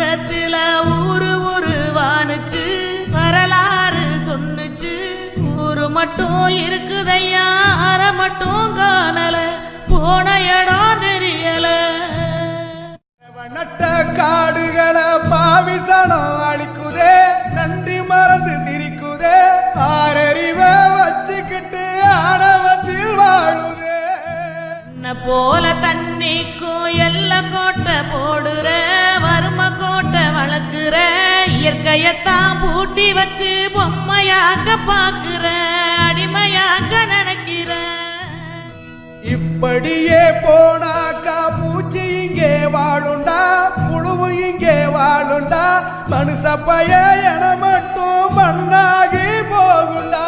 பக்கத்துல ஊரு வானுச்சு வரலாறு சொன்னுச்சு. ஊரு மட்டும் இருக்குதையா அற மட்டும் காணல போன இடம் தெரியல. நட்ட காடுகளை பாவிசனம் அழிக்குதே நன்றி மறந்து சிரிக்குதே ஆறறிவ வச்சுக்கிட்டு ஆணவத்தில் வாழுதே. போல தண்ணிக்கும் எல்ல கோட்டை போடுற வறும கோட்டை வளர்க்குற இயற்கையத்தான் பூட்டி வச்சு பொம்மையாக்க பாக்குற அடிமையாக்க நினைக்கிற. இப்படியே போனாக்கா பூச்சி இங்கே வாழுண்டா புழுவு இங்கே வாழுண்டா மனுஷ பைய என மட்டும் மண்ணாகி போகுண்டா.